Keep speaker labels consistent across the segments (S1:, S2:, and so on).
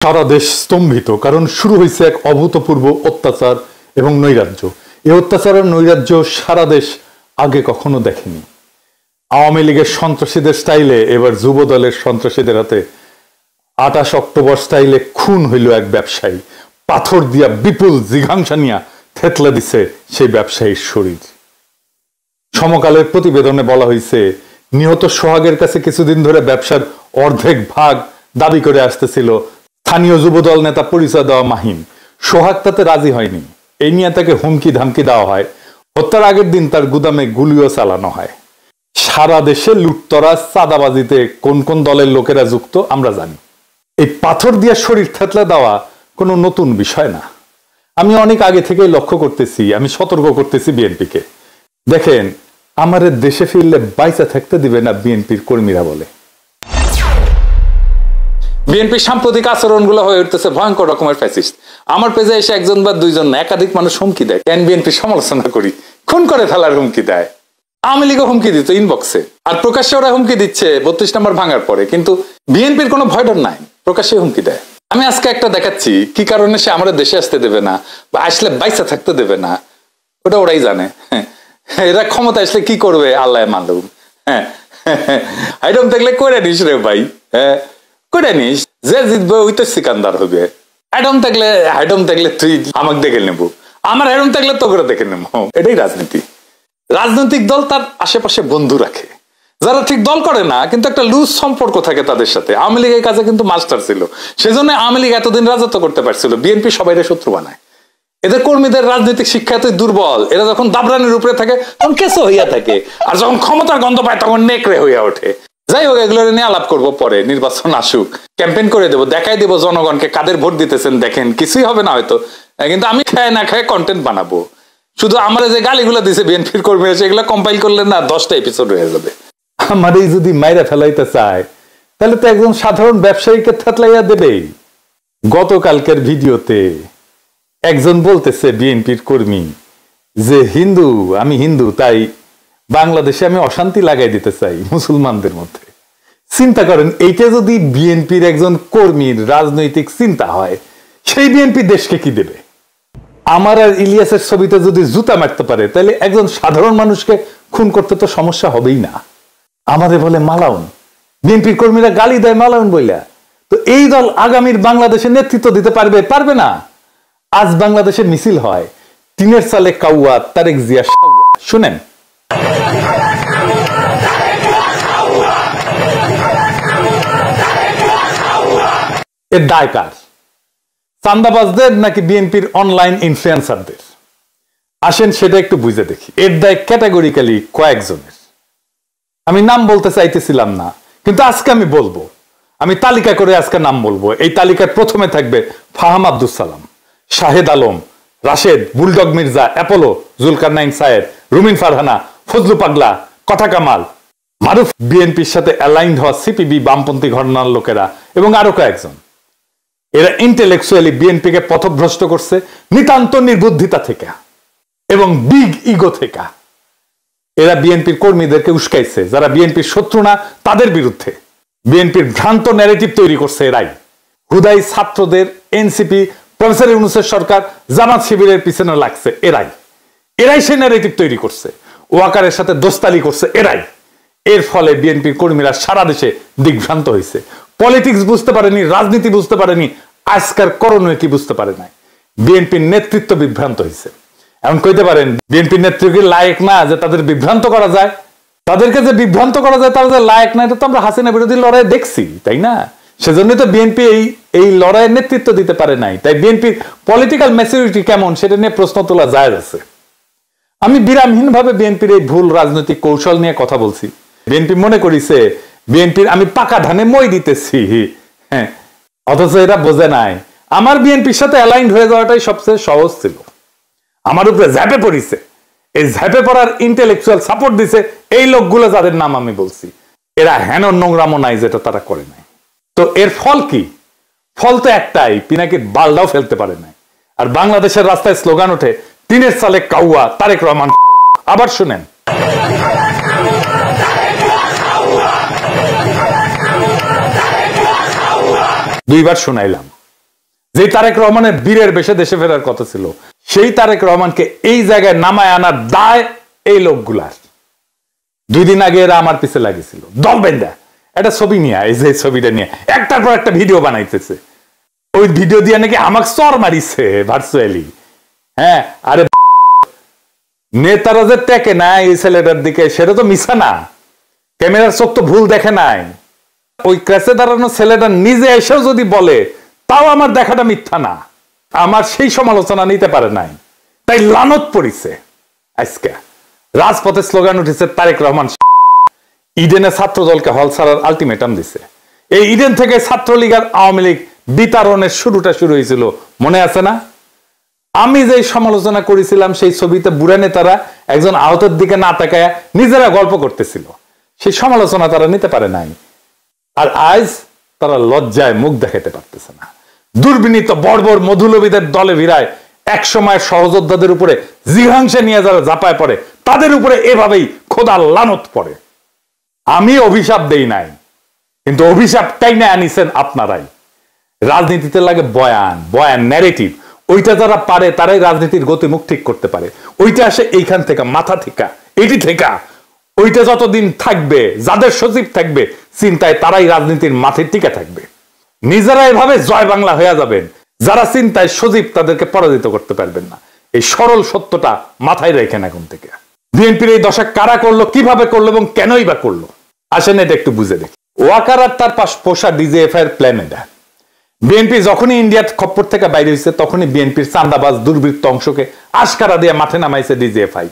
S1: সারা দেশ স্তম্ভিত, কারণ শুরু হয়েছে এক অভূতপূর্ব অত্যাচার এবং নৈরাজ্য। এই অত্যাচার আর নৈরাজ্য সারা দেশ আগে কখনো দেখেনি। আওয়ামী লীগের সন্ত্রাসীদের স্টাইলে এবার যুব দলের সন্ত্রাসীদের হাতে 28 অক্টোবর স্টাইলে খুন হইল এক ব্যবসায়ী। পাথর দিয়া বিপুল জিঘাংসা নিয়া থেতলে দিছে সেই ব্যবসায়ীর শরীর। সমকালের প্রতিবেদনে বলা হয়েছে, নিহত সোহাগের কাছে কিছুদিন ধরে ব্যবসার অর্ধেক ভাগ দাবি করে আসতেছিল স্থানীয় যুবদল নেতা পরিচয় দেওয়া মাহিন। সোহাগ তাতে রাজি হয়নি। এই নিয়ে তাকে হুমকি ধামকি দেওয়া হয়। হত্যার আগের দিন তার গুদামে গুলিও চালানো হয়। সারা দেশে লুটতরা চাঁদাবাজিতে কোন কোন দলের লোকেরা যুক্ত আমরা জানি। এই পাথর দিয়া শরীর থেতলে দেওয়া কোনো নতুন বিষয় না। আমি অনেক আগে থেকেই লক্ষ্য করতেছি, আমি সতর্ক করতেছি বিএনপিকে, দেখেন আমাদের দেশে ফিরলে বাইচা থাকতে দিবে না বিএনপির কর্মীরা বলে।
S2: বিএনপির সাম্প্রতিক আচরণগুলো হয়ে উঠতেছে ভয়ঙ্কর রকমের ফ্যাসিস্ট। আমার পেজে এসে একজন বা দুইজন না, একাধিক মানুষ হুমকি দেয়, কেন বিএনপির সমালোচনা করি, খুন করে ফেলার হুমকি দেয়। আওয়ামী লীগও হুমকি দিত ইনবক্সে, আর প্রকাশ্যে ওরা হুমকি দিচ্ছে 32 নম্বর ভাঙার পরে। কিন্তু বিএনপির কোনো ভয় ডর নাই, প্রকাশ্যে হুমকি দেয়। আমি আজকে একটা দেখাচ্ছি কি কারণে সে আমাদের দেশে আসতে দেবে না বা আসলে বাইসা থাকতে দেবে না, ওটা ওরাই জানে। এরা ক্ষমতা আসলে কি করবে আল্লাহ মালুম। আইডম দেখলে করে নিস রে ভাই, করে নিস, যে জিতবে ওই তো সিকান্দার হবে। হাইডম থাকলে তুই আমাকে দেখে নেবো, আমার হাইডম থাকলে তো করে দেখে নেবো। এটাই রাজনীতি। রাজনৈতিক দল তার আশেপাশে বন্ধু রাখে, যারা ঠিক দল করে না কিন্তু একটা লুজ সম্পর্ক থাকে তাদের সাথে। আওয়ামী লীগের কাছে কিন্তু মাস্টার ছিল, সেজন্য আওয়ামী লীগ এতদিন রাজত্ব করতে পারছিল। বিএনপি সবাইরে শত্রু বানায়। এদের কর্মীদের রাজনৈতিক শিক্ষা এতই দুর্বল, এরা যখন দাবরানির উপরে থাকে তখন কেসো হইয়া থাকে, আর যখন ক্ষমতার গন্ধ পায় তখন নেকড়ে হইয়া ওঠে। যাই হোক, এগুলো নিয়ে আলাপ করবো পরে, নির্বাচন আসুক, ক্যাম্পেইন করে দেবো, দেখাই দেবো জনগণকে কাদের ভোট দিতেছেন। দেখেন কিছুই হবে না হয়তো, কিন্তু আমি খায় না খায় কন্টেন্ট বানাবো। শুধু আমার যে গালিগুলো দিছে বিএনপির কর্মীরা, সেগুলো কম্পাইল করলে না 10টা এপিসোড হয়ে যাবে।
S1: আমার এই যদি মাইরা ফেলাইতে চায় তাহলে তো একজন সাধারণ ব্যবসায়ীকে থেতলাইয়া দেবেই। গতকালকের ভিডিওতে একজন বলতেছে বিএনপির কর্মী যে আমি হিন্দু, তাই বাংলাদেশে আমি অশান্তি লাগাই দিতে চাই মুসলমানদের মধ্যে। চিন্তা করেন, এইটা যদি বিএনপির একজন কর্মীর রাজনৈতিক চিন্তা হয়, সেই বিএনপি দেশকে কি দেবে? আমার আর ইলিয়াসের ছবিতে যদি জুতা মারতে পারে, তাহলে একজন সাধারণ মানুষকে খুন করতে তো সমস্যা হবেই না। আমাদের বলে মালাউন, বিএনপির কর্মীরা গালি দেয় মালাউন বইলা। তো এই দল আগামীর বাংলাদেশে নেতৃত্ব দিতে পারবে না। আজ বাংলাদেশে মিছিল হয়, টিনের সালে কাউয়া, তারেক জিয়া সাউয়া। শুনেন, এর দায় কার? চান্দাবাজদের নাকি বিএনপির অনলাইন ইনফ্লুয়েন্সারদের? আসেন সেটা একটু বুঝে দেখি। এর দায় ক্যাটাগরিক্যালি কয়েকজনের। আমি নাম বলতে চাইতেছিলাম না, কিন্তু আজকে আমি বলবো। আমি তালিকা করে আজকে নাম বলবো। এই তালিকার প্রথমে থাকবে ফাহাম আব্দুল সালাম, শাহেদ আলম, রাশেদ, বুলডগ মির্জা, অ্যাপোলো, জুলকারনাইন সায়েদ, রুমিন ফারহানা, ফজলু পাগলা, কথা কামাল, মারুফ, বিএনপির সাথে অ্যালাইন্ড হওয়া সিপিবি বামপন্থী ঘটনার লোকেরা এবং আরো কয়েকজন। এরা ইন্টেলেকচুয়ালি বিএনপিকে পথভ্রষ্ট করছে নিতান্ত নির্বুদ্ধিতা থেকে এবং বিগ ইগো থেকে। এরা বিএনপির কর্মীদেরকে উস্কাইছে, যারা বিএনপির শত্রু না তাদের বিরুদ্ধে। বিএনপির ভ্রান্ত ন্যারেটিভ তৈরি করছে এরাই। হুদাই ছাত্রদের, এনসিপি, প্রফেসর ইউনূসের সরকার, জামাত শিবিরের পিছনে লাগছে এরাই সেই ন্যারেটিভ তৈরি করছে। ওয়াকারের সাথে দোস্তালি করছে এরাই। এর ফলে বিএনপির কর্মীরা সারা দেশে দিগ্ভ্রান্ত হয়েছে। পলিটিক্স বুঝতে পারেনি, রাজনীতি বুঝতে পারেনি, আজকার করণীয় কি বুঝতে পারে নাই। বিএনপির নেতৃত্ব বিভ্রান্ত হয়েছে। এমন কইতে পারেন বিএনপির নেতৃত্ব লায়ক না যে তাদের বিভ্রান্ত করা যায়? তাদেরকে যে বিভ্রান্ত করা যায় তারা যে লায়ক না, এটা তো আমরা হাসিনা বিরোধী লড়াই দেখছি, তাই না? সেজন্য তো বিএনপি এই লড়াইয়ের নেতৃত্ব দিতে পারে নাই। তাই বিএনপির পলিটিক্যাল ম্যাচুরিটি কেমন সেটা নিয়ে প্রশ্ন তোলা যায় আছে। আমি বিরামহীন ভাবে বিএনপির এই ভুল রাজনৈতিক কৌশল নিয়ে কথা বলছি। বিএনপি মনে করিছে বিএনপির আমি পাকা ধানে মই দিতেছি, হ্যাঁ, অথচ এরা বোঝে নাই আমার বিএনপির সাথে অ্যালাইন্ড হয়ে যাওয়াটাই সবচেয়ে সহজ ছিল। আমার উপরে ঝাঁপে পড়িছে। এই ঝাঁপে পড়ার ইন্টেলেকচুয়াল সাপোর্ট দিছে এই লোকগুলো যাদের নাম আমি বলছি। এরা হেন নোংরামো নাই যেটা তারা করে নাই। তো এর ফল কি? ফল তো একটাই, পিনাকির বালটাও ফেলতে পারে নাই। আর বাংলাদেশের রাস্তায় স্লোগান ওঠে টিনের সালে কাউয়া, তারেক রহমান। আবার শুনেন, দুইবার শুনাইলাম। যে তারেক রহমানের বীরের বেশে দেশে ফেরার কথা ছিল, সেই তারেক রহমানকে এই জায়গায় নামায় আনার দায় এই লোকগুলার। 2 দিন আগে এরা আমার পিছে লাগিয়েছিল দল বেঁধে একটা ছবি নিয়ে, এই যে ছবিটা নিয়ে একটার পর একটা ভিডিও বানাইতেছে। ওই ভিডিও দিয়ে নাকি আমাকে চর মারিছে ভার্চুয়ালি। হ্যাঁ, আরে নেতারা যে টেকে না এই ছেলেটার দিকে, সেটা তো মিছা না। ক্যামেরার চোখ তো ভুল দেখে নাই। ওই ক্রেসে দাঁড়ানো ছেলেটা নিজে এসেও যদি বলে, তাও আমার দেখাটা মিথ্যা না। আমার সেই সমালোচনা নিতে পারে নাই, তাই লানত পড়িছে। আজকে রাজপথে স্লোগান উঠেছে তারেক রহমান। ইডেনে ছাত্র দলকে হল ছাড়ার আলটিমেটাম দিছে। এই ইডেন থেকে ছাত্রলীগ আর আওয়ামী লীগ বিতাড়নের শুরুটা শুরু হয়েছিল, মনে আছে না? আমি যে সমালোচনা করেছিলাম সেই ছবিতে বুড়া নেতারা একজন আহতের দিকে না তাকায় নিজেরা গল্প করতেছিল, সেই সমালোচনা তারা নিতে পারে নাই। আর আজ তারা লজ্জায় মুখ দেখাতে পারতেছে না। দুর্বিনীত বর্বর মধুলবীদের দলে ভিড়ায় এক সময় সহযোদ্ধাদের উপরে জিঘাংসে নিয়ে যারা ঝাঁপায় পড়ে, তাদের উপরে এভাবেই খোদা লানত পড়ে। আমি অভিশাপ দেই নাই, কিন্তু অভিশাপটাই না আনিছেন আপনারাই। রাজনীতিতে লাগে বয়ান, বয়ান ন্যারেটিভ। ওইটা যারা পারে তারাই রাজনীতির গতিমুখ ঠিক করতে পারে। ওইটা আসে এইখান থেকে, মাথা থেকে, এটি থেকে। ওইটা যতদিন থাকবে, যাদের সচিব থাকবে চিন্তায়, তারাই রাজনীতির মাঠে টিকে থাকবে। নিজেরা এভাবে জয় বাংলা হয়ে যাবেন, যারা চিন্তায় সজীব তাদেরকে পরাজিত করতে পারবেন না। এই সরল সত্যটা মাথায় রেখেন এখন থেকে। বিএনপির এই দশা কারা করলো, কিভাবে করলো এবং কেনই বা করলো, আসেন এটা একটু বুঝে দেখি। ওয়াকার আর তার পাশ পোষা ডিজিএফআই এর প্ল্যান এটা। বিএনপি যখনই ইন্ডিয়ার খপ্পর থেকে বাইরে হয়েছে, তখনই বিএনপির চান্দাবাজ দুর্বৃত্ত অংশকে আশকারা দিয়ে মাঠে নামাইছে ডিজিএফআই।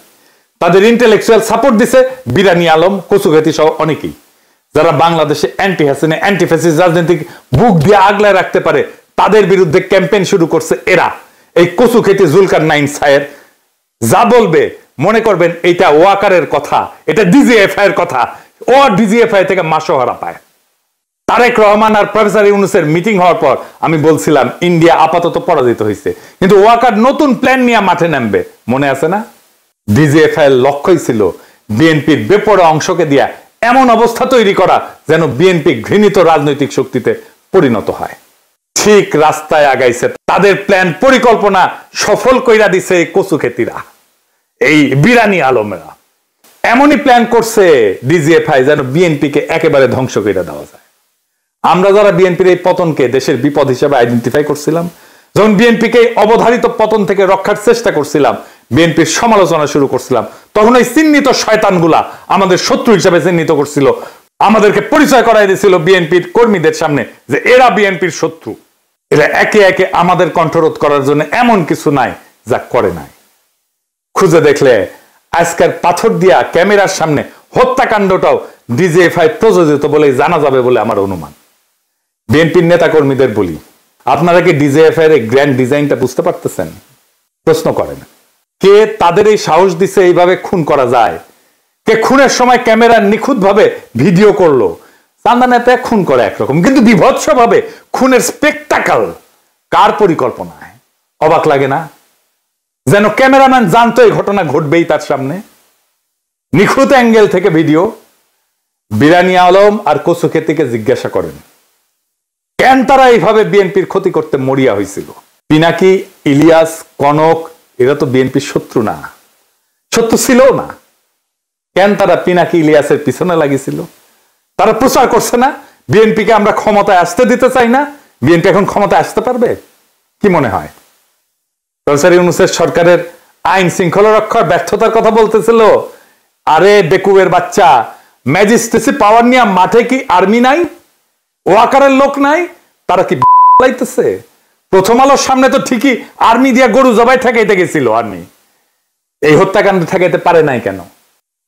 S1: তাদের ইন্টেলেকচুয়াল সাপোর্ট দিছে বিরানি আলম, কচুঘাটি সহ অনেকেই, যারা বাংলাদেশে অ্যান্টি হাসিনা অ্যান্টি ফ্যাসিস্ট রাজনীতিক বুক দিয়ে আগলায় রাখতে পারে, তাদের বিরুদ্ধে ক্যাম্পেইন শুরু করছে এরা। এই কচুঘাটি জুলকার নাইন সায়ের যা বলবে মনে করবেন এটা ওয়াকারের কথা, এটা ডিজিএফআই এর কথা। ও ডিজিএফআই থেকে মাসোহারা পায়। তারেক রহমান আর প্রফেসর ইউনূসের মিটিং হওয়ার পর আমি বলছিলাম ইন্ডিয়া আপাতত পরাজিত হয়েছে, কিন্তু ওয়াকার নতুন প্ল্যান নিয়ে মাঠে নামবে, মনে আছে না? ডিজিএফআই এর লক্ষ্যই ছিল বিএনপির বেপরোয়া অংশকে দিয়া এমন অবস্থা তৈরি করা যেন বিএনপি ঘৃণিত রাজনৈতিক শক্তিতে পরিণত হয়। ঠিক রাস্তায় আগাইছে। তাদের প্ল্যান পরিকল্পনা সফল কইরা দিছে এই কচুখেতিরা, এই বিরানি আলমেরা। এমনই প্ল্যান করছে ডিজিএফআই যেন বিএনপিকে একেবারে ধ্বংস করে দেওয়া যায়। আমরা যারা বিএনপির এই পতনকে দেশের বিপদ হিসেবে আইডেন্টিফাই করছিলাম, যখন বিএনপিকে অবধারিত পতন থেকে রক্ষার চেষ্টা করছিলাম, বিএনপির সমালোচনা শুরু করছিলাম, তখন এই চিহ্নিত শয়তানগুলা আমাদের শত্রু হিসেবে চিহ্নিত করছিল, আমাদেরকে পরিচয় করাই দিয়েছিল বিএনপির কর্মীদের সামনে যে এরা বিএনপির শত্রু। এরা একে একে আমাদের কণ্ঠরোধ করার জন্য এমন কিছু নাই যা করে নাই। খুঁজে দেখলে আজকের পাথর দিয়া ক্যামেরার সামনে হত্যাকাণ্ডটাও ডিজিএফআই প্রযোজিত বলে জানা যাবে বলে আমার অনুমান। বিএনপির নেতা কর্মীদের বলি, আপনারা কি ডিজিএফআই এর গ্র্যান্ড ডিজাইনটা বুঝতে পারতেছেন? প্রশ্ন করেন, কে তাদের এই সাহস দিছে এইভাবে খুন করা যায়? কে খুনের সময় ক্যামেরা নিখুঁত ভাবে ভিডিও করলো? চান্দা নেতা খুন করে একরকম, কিন্তু বিভৎস ভাবে খুনের স্পেকটাকল কার পরিকল্পনায়? অবাক লাগে না? যেন ক্যামেরাম্যান জানতো এই ঘটনা ঘটবেই তার সামনে। নিখুঁত অ্যাঙ্গেল থেকে ভিডিও। বিরানি আলম আর কচুখেতিকে জিজ্ঞাসা করেন কেন তারা এইভাবে বিএনপির ক্ষতি করতে মরিয়া হয়েছিল। পিনাকি, ইলিয়াস, কনক এরা তো বিএনপির শত্রু না, শত্রু ছিল না। কেন তারা পিনাকি ইলিয়াসের পিছনে লাগিয়েছিল? তারা প্রচার করছে না বিএনপিকে আমরা ক্ষমতায় আসতে দিতে চাই না। বিএনপি এখন ক্ষমতায় আসতে পারবে কি মনে হয়? প্রফেসর ইউনূসের সরকারের আইন শৃঙ্খলা রক্ষার ব্যর্থতার কথা বলতেছিল। আরে বেকুবের বাচ্চা, ম্যাজিস্ট্রেসি পাওয়ার নিয়ে মাঠে কি আর্মি নাই, ওয়াকারের লোক নাই? তারা কি লাইতেছে? প্রথম আলোর সামনে তো ঠিকই আর্মি দিয়া গরু জবাই ঠেকাইতে গেছিল আর্মি। এই হত্যাকাণ্ড ঠেকাইতে পারে নাই কেন?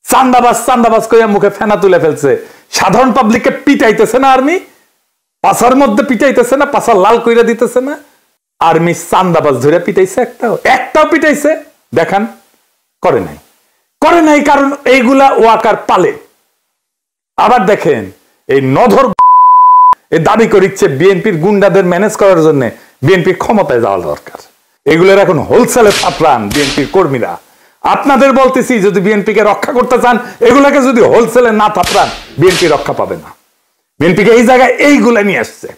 S1: চান্দাবাজ চান্দাবাজ কইয়া মুখে ফেনা তুলে ফেলছে। সাধারণ পাবলিককে পিটাইতেছে না আর্মি? পাছার মধ্যে পিটাইতেছে না? পাছা লাল কইরা দিতেছে না? আর্মি চান্দাবাজ ধরে পিটাইছে? একটাও পিটাইছে দেখান? করে নাই, করে নাই, কারণ এইগুলা ওয়াকার পালে। আবার দেখেন এই নধর এই দাবি করিচ্ছে বিএনপির গুন্ডাদের ম্যানেজ করার জন্য বিএনপির ক্ষমতায় যাওয়া দরকার। এগুলোর এখন হোলসেলে থাপড়ান বিএনপির কর্মীরা। আপনাদের বলতেছি, যদি বিএনপিকে রক্ষা করতে চান, এগুলাকে যদি হোলসেলে না থাপড়ান, বিএনপি রক্ষা পাবে না। বিএনপিকে এই জায়গায় এইগুলা নিয়ে আসছে।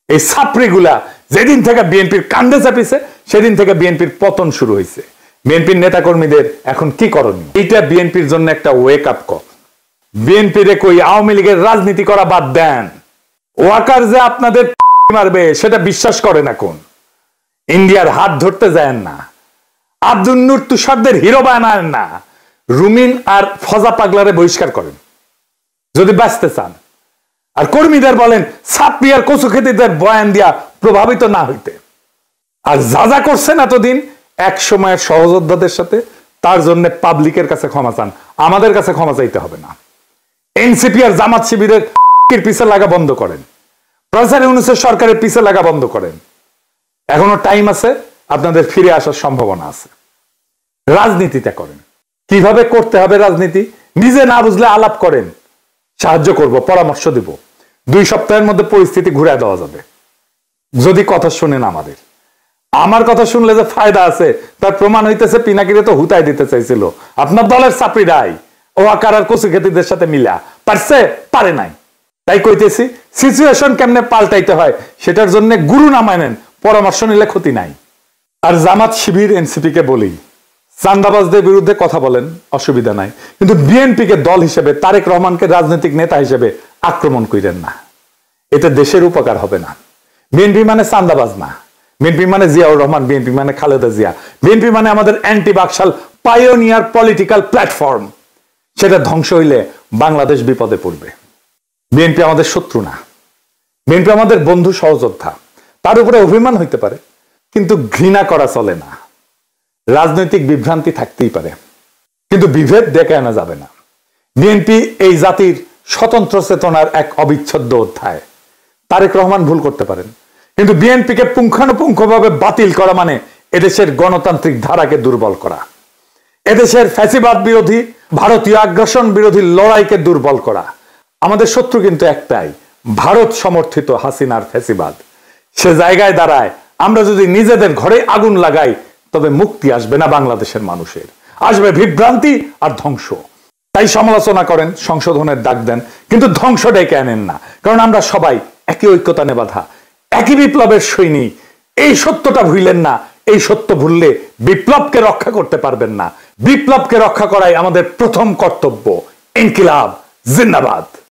S1: এই ছাত্রীগুলা যেদিন থেকে বিএনপির কান্দে চাপিছে সেদিন থেকে বিএনপির পতন শুরু হয়েছে। বিএনপির নেতাকর্মীদের এখন কি করণীয়? এইটা বিএনপির জন্য একটা ওয়েক আপ কল। বিএনপির কই আওয়ামী লীগের রাজনীতি করা বাদ দেন। ওয়াকার যে আপনাদের মারবে সেটা বিশ্বাস করেন এখন। ইন্ডিয়ার হাত ধরতে যায় না, আব্দুল নূর তুষারদের হিরো বানান না, রুমিন আর ফজা পাগলারে বহিষ্কার করেন যদি বাঁচতে চান। আর কর্মীদের বলেন ছাত্রী আর কচু খেতিদের বয়ান দিয়া প্রভাবিত না হইতে। আর যা যা করছেন এতদিন এক সময়ের সহযোদ্ধাদের সাথে, তার জন্য পাবলিকের কাছে ক্ষমা চান, আমাদের কাছে ক্ষমা চাইতে হবে না। এনসিপি আর জামাত শিবিরের পিছে লাগা বন্ধ করেন, প্রফেসর ইউনূসের সরকারের পিছে লাগা বন্ধ করেন। এখনো টাইম আছে, আপনাদের ফিরে আসার সম্ভাবনা আছে। রাজনীতিটা করেন, কিভাবে করতে হবে রাজনীতি নিজে না বুঝলে আলাপ করেন, সাহায্য করব, পরামর্শ দিব। 2 সপ্তাহের মধ্যে পরিস্থিতি ঘুরে দেওয়া যাবে যদি কথা শুনেন আমাদের। আমার কথা শুনলে যে ফায়দা আছে তার প্রমাণ হইতেছে পিনাকিরে তো হুতাই দিতে চাইছিল আপনার দলের চাপড়িরাই। ও আকার আর কচু খেতিদের সাথে মিলা পারছে, পারে নাই। তাই কইতেছি সিচুয়েশন কেমনে পাল্টাইতে হয় সেটার জন্য গুরু না মানেন, পরামর্শ নিলে ক্ষতি নাই। আর জামাত শিবির এনসিপি কে বলি, চান্দাবাজদের বিরুদ্ধে কথা বলেন, অসুবিধা নাই, কিন্তু বিএনপিকে দল হিসেবে, তারেক রহমানকে রাজনৈতিক নেতা হিসেবে আক্রমণ করেন না। এতে দেশের উপকার হবে না। বিএনপি মানে চান্দাবাজ না, বিএনপি মানে জিয়াউর রহমান, বিএনপি মানে খালেদা জিয়া, বিএনপি মানে আমাদের anti Baksal pioneer political platform. সেটা ধ্বংস হইলে বাংলাদেশ বিপদে পড়বে। বিএনপি আমাদের শত্রু না, বিএনপি আমাদের বন্ধু সহযোদ্ধা। তার উপরে অভিমান হইতে পারে, কিন্তু ঘৃণা করা চলে না। রাজনৈতিক বিভ্রান্তি থাকতেই পারে, কিন্তু বিভেদ ডেকে আনা যাবে না। বিএনপি এই জাতির স্বতন্ত্র চেতনার এক অবিচ্ছেদ্য অধ্যায়। তারেক রহমান ভুল করতে পারেন, কিন্তু বিএনপিকে পুঙ্খানুপুঙ্খভাবে বাতিল করা মানে এদেশের গণতান্ত্রিক ধারাকে দুর্বল করা, এদেশের ফ্যাসিবাদ বিরোধী, ভারতীয় আগ্রাসন বিরোধী লড়াইকে দুর্বল করা। আমাদের শত্রু কিন্তু একটাই, ভারত সমর্থিত হাসিনার ফ্যাসিবাদ। সে জায়গায় দাঁড়ায় আমরা যদি নিজেদের ঘরে আগুন লাগাই, তবে মুক্তি আসবে না বাংলাদেশের মানুষের, আসবে বিভ্রান্তি আর ধ্বংস। তাই সমালোচনা করেন, সংশোধনের ডাক দেন, কিন্তু ধ্বংস ডেকে আনেন না। কারণ আমরা সবাই একই ঐক্যতানে বাঁধা, একই বিপ্লবের সৈনিক। এই সত্যটা ভুলেন না। এই সত্য ভুললে বিপ্লবকে রক্ষা করতে পারবেন না। বিপ্লবকে রক্ষা করাই আমাদের প্রথম কর্তব্য। ইনকিলাব জিন্দাবাদ।